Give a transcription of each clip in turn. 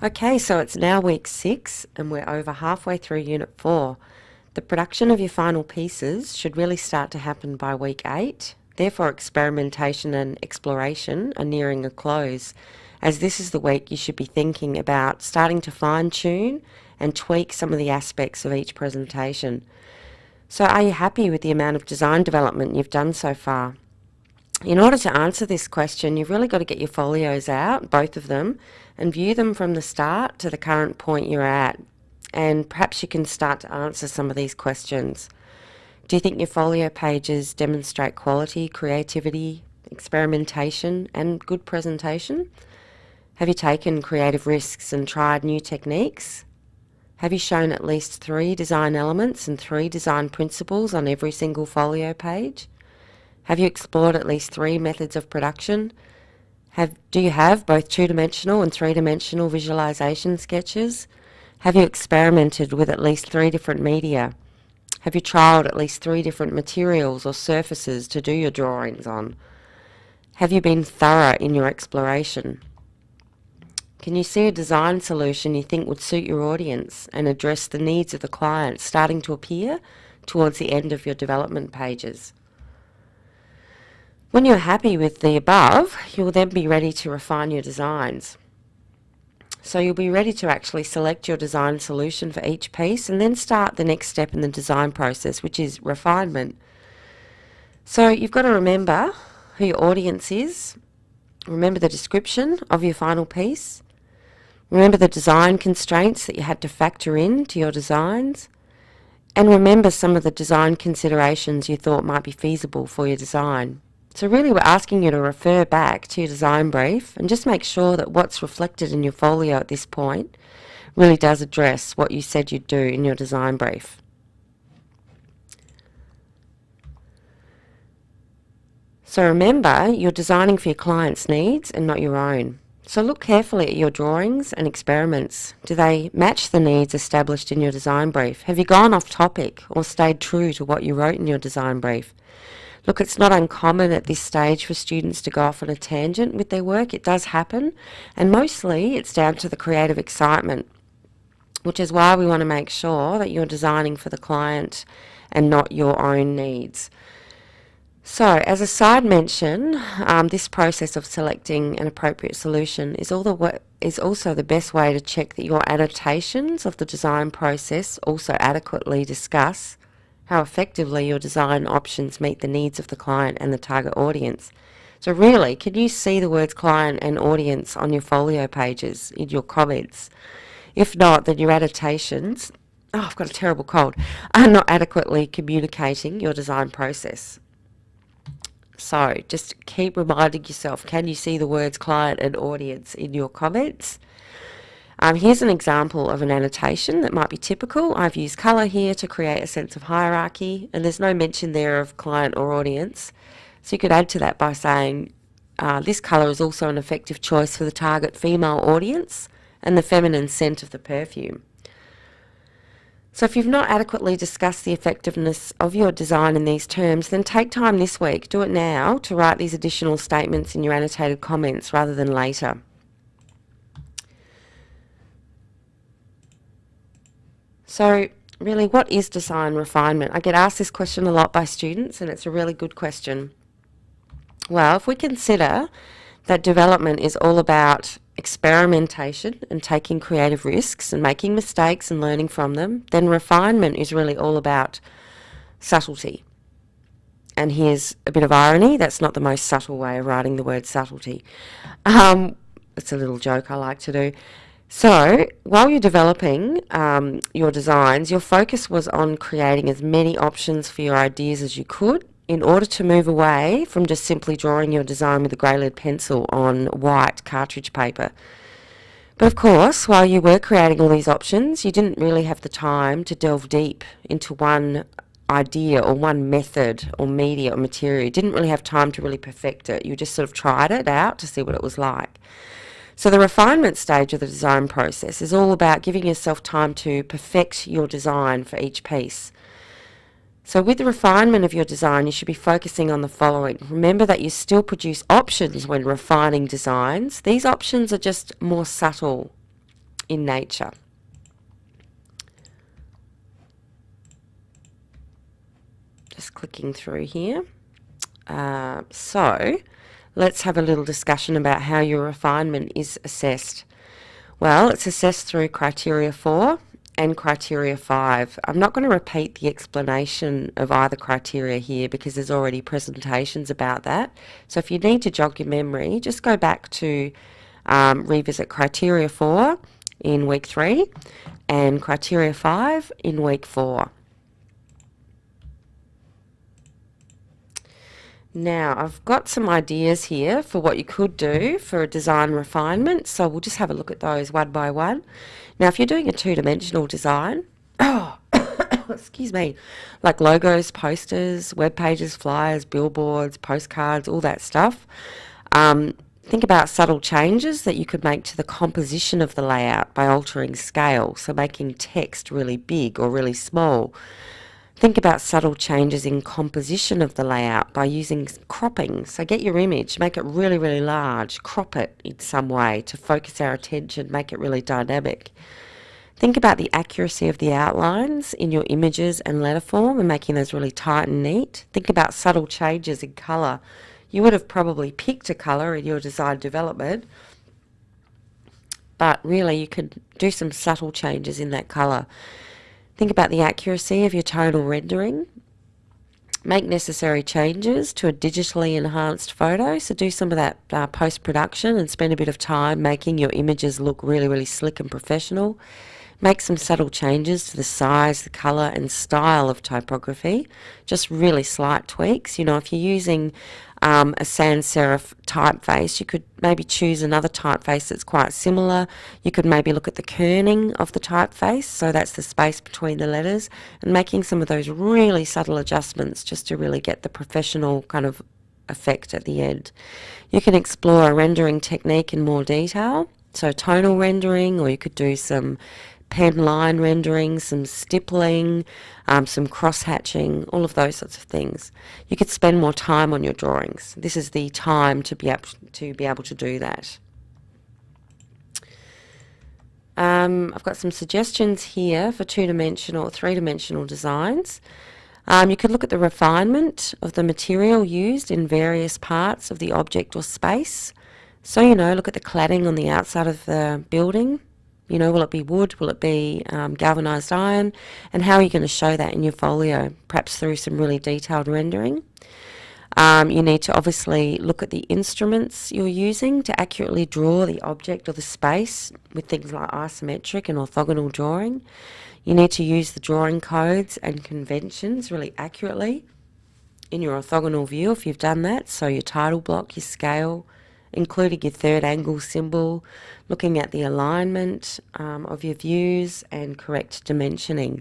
Okay, so it's now week 6 and we're over halfway through Unit 4. The production of your final pieces should really start to happen by week 8. Therefore, experimentation and exploration are nearing a close, as this is the week you should be thinking about starting to fine-tune and tweak some of the aspects of each presentation. So are you happy with the amount of design development you've done so far? In order to answer this question, you've really got to get your folios out, both of them, and view them from the start to the current point you're at. And perhaps you can start to answer some of these questions. Do you think your folio pages demonstrate quality, creativity, experimentation, and good presentation? Have you taken creative risks and tried new techniques? Have you shown at least 3 design elements and 3 design principles on every single folio page? Have you explored at least 3 methods of production? Do you have both 2-dimensional and 3-dimensional visualization sketches? Have you experimented with at least 3 different media? Have you trialled at least 3 different materials or surfaces to do your drawings on? Have you been thorough in your exploration? Can you see a design solution you think would suit your audience and address the needs of the client starting to appear towards the end of your development pages? When you're happy with the above, you'll then be ready to refine your designs. So you'll be ready to actually select your design solution for each piece and then start the next step in the design process, which is refinement. So you've got to remember who your audience is, remember the description of your final piece, remember the design constraints that you had to factor in to your designs, and remember some of the design considerations you thought might be feasible for your design. So really we're asking you to refer back to your design brief and just make sure that what's reflected in your folio at this point really does address what you said you'd do in your design brief. So remember, you're designing for your client's needs and not your own. So look carefully at your drawings and experiments. Do they match the needs established in your design brief? Have you gone off topic or stayed true to what you wrote in your design brief? Look, it's not uncommon at this stage for students to go off on a tangent with their work. It does happen, and mostly it's down to the creative excitement, which is why we want to make sure that you're designing for the client and not your own needs. So, as a side mention, this process of selecting an appropriate solution is also the best way to check that your annotations of the design process also adequately discuss how effectively your design options meet the needs of the client and the target audience. So really, can you see the words client and audience on your folio pages in your comments? If not, then your annotations, I've got a terrible cold, are not adequately communicating your design process. So just keep reminding yourself, can you see the words client and audience in your comments? Here's an example of an annotation that might be typical. I've used colour here to create a sense of hierarchy, and there's no mention there of client or audience. So you could add to that by saying, this colour is also an effective choice for the target female audience and the feminine scent of the perfume. So if you've not adequately discussed the effectiveness of your design in these terms, then take time this week, do it now, to write these additional statements in your annotated comments rather than later. So really, what is design refinement? I get asked this question a lot by students, and it's a really good question. Well, if we consider that development is all about experimentation and taking creative risks and making mistakes and learning from them, then refinement is really all about subtlety. And here's a bit of irony, that's not the most subtle way of writing the word subtlety. It's a little joke I like to do. So, while you're developing your designs, your focus was on creating as many options for your ideas as you could in order to move away from just simply drawing your design with a grey lead pencil on white cartridge paper. But of course, while you were creating all these options, you didn't really have the time to delve deep into one idea or one method or media or material. You didn't really have time to really perfect it. You just sort of tried it out to see what it was like. So the refinement stage of the design process is all about giving yourself time to perfect your design for each piece. So with the refinement of your design, you should be focusing on the following. Remember that you still produce options when refining designs. These options are just more subtle in nature. Just clicking through here. So let's have a little discussion about how your refinement is assessed. Well, it's assessed through criteria 4 and criteria 5. I'm not going to repeat the explanation of either criteria here because there's already presentations about that. So if you need to jog your memory, just go back to revisit criteria 4 in week 3 and criteria 5 in week 4. Now, I've got some ideas here for what you could do for a design refinement, so we'll just have a look at those one by one. Now, if you're doing a two-dimensional design, excuse me, like logos, posters, web pages, flyers, billboards, postcards, all that stuff, think about subtle changes that you could make to the composition of the layout by altering scale, so making text really big or really small. Think about subtle changes in composition of the layout by using cropping. So get your image, make it really, really large, crop it in some way to focus our attention, make it really dynamic. Think about the accuracy of the outlines in your images and letterform and making those really tight and neat. Think about subtle changes in colour. You would have probably picked a colour in your design development, but really you could do some subtle changes in that colour. Think about the accuracy of your tonal rendering. Make necessary changes to a digitally enhanced photo. So do some of that post-production and spend a bit of time making your images look really, really slick and professional. Make some subtle changes to the size, the colour and style of typography. Just really slight tweaks. You know, if you're using a sans serif typeface, you could maybe choose another typeface that's quite similar. You could maybe look at the kerning of the typeface, so that's the space between the letters, and making some of those really subtle adjustments just to really get the professional kind of effect at the end. You can explore a rendering technique in more detail, so tonal rendering, or you could do some pen line rendering, some stippling, some cross-hatching, all of those sorts of things. You could spend more time on your drawings. This is the time to be able to do that. I've got some suggestions here for two-dimensional, three-dimensional designs. You could look at the refinement of the material used in various parts of the object or space. So, you know, look at the cladding on the outside of the building. You know, will it be wood? Will it be galvanised iron? And how are you going to show that in your folio? Perhaps through some really detailed rendering. You need to obviously look at the instruments you're using to accurately draw the object or the space with things like isometric and orthogonal drawing. You need to use the drawing codes and conventions really accurately in your orthogonal view if you've done that. So your title block, your scale, including your third angle symbol, looking at the alignment of your views and correct dimensioning.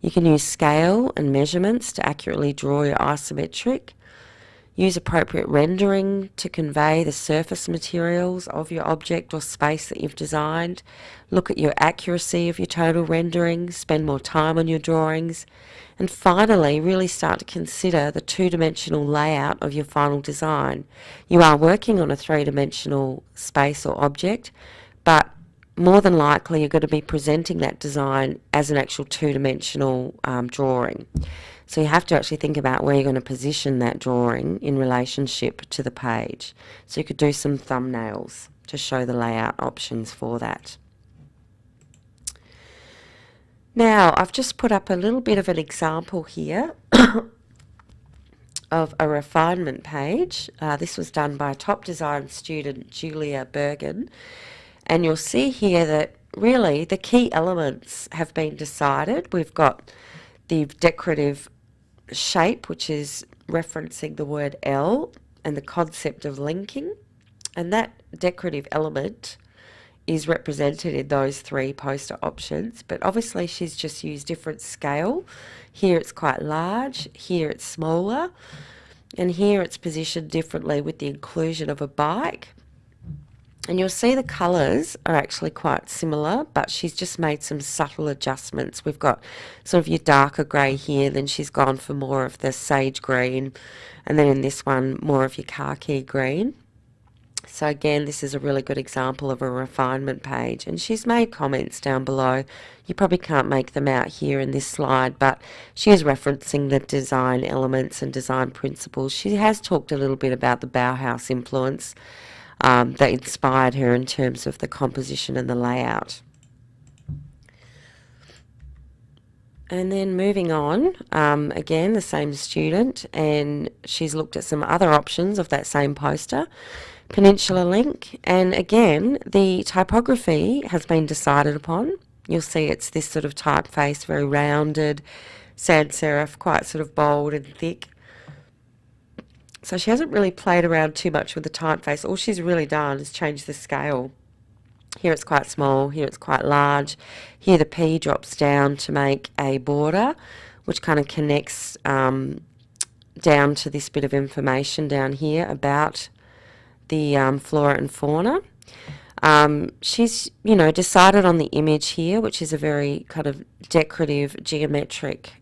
You can use scale and measurements to accurately draw your isometric. Use appropriate rendering to convey the surface materials of your object or space that you've designed. Look at your accuracy of your total rendering, spend more time on your drawings. And finally, really start to consider the two-dimensional layout of your final design. You are working on a three-dimensional space or object, but more than likely you're going to be presenting that design as an actual two-dimensional drawing. So you have to actually think about where you're going to position that drawing in relationship to the page. So you could do some thumbnails to show the layout options for that. Now, I've just put up a little bit of an example here of a refinement page. This was done by top design student Julia Bergen. And you'll see here that really the key elements have been decided. We've got the decorative shape, which is referencing the word L and the concept of linking. And that decorative element is represented in those three poster options, but obviously she's just used different scale. Here it's quite large, here it's smaller, and here it's positioned differently with the inclusion of a bike. And you'll see the colours are actually quite similar, but she's just made some subtle adjustments. We've got sort of your darker grey here, then she's gone for more of the sage green, and then in this one more of your khaki green. So again, this is a really good example of a refinement page, and she's made comments down below. You probably can't make them out here in this slide, but she is referencing the design elements and design principles. She has talked a little bit about the Bauhaus influence that inspired her in terms of the composition and the layout. And then moving on, again, the same student, and she's looked at some other options of that same poster, Peninsula Link, and again, the typography has been decided upon. You'll see it's this sort of typeface, very rounded, sans serif, quite sort of bold and thick. So she hasn't really played around too much with the typeface. All she's really done is change the scale. Here it's quite small, here it's quite large. Here the P drops down to make a border, which kind of connects down to this bit of information down here about the flora and fauna. She's, decided on the image here, which is a very kind of decorative, geometric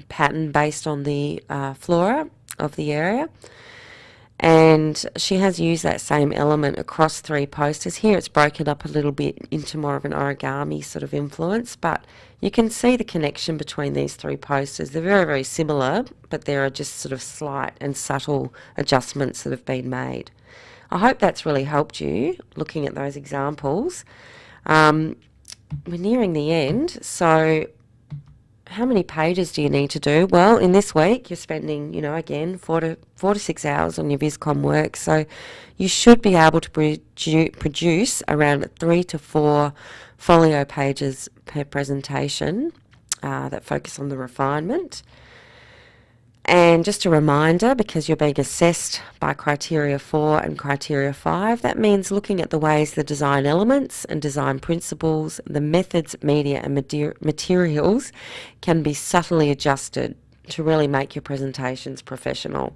pattern based on the flora of the area. And she has used that same element across 3 posters. Here it's broken up a little bit into more of an origami sort of influence, but you can see the connection between these 3 posters. They're very, very similar, but there are just sort of slight and subtle adjustments that have been made. I hope that's really helped you looking at those examples. We're nearing the end, so how many pages do you need to do? Well, in this week, you're spending, again, 4 to 6 hours on your Viscom work, so you should be able to produce around 3 to 4 folio pages per presentation that focus on the refinement. And just a reminder, because you're being assessed by Criteria 4 and Criteria 5, that means looking at the ways the design elements and design principles, the methods, media and materials can be subtly adjusted to really make your presentations professional.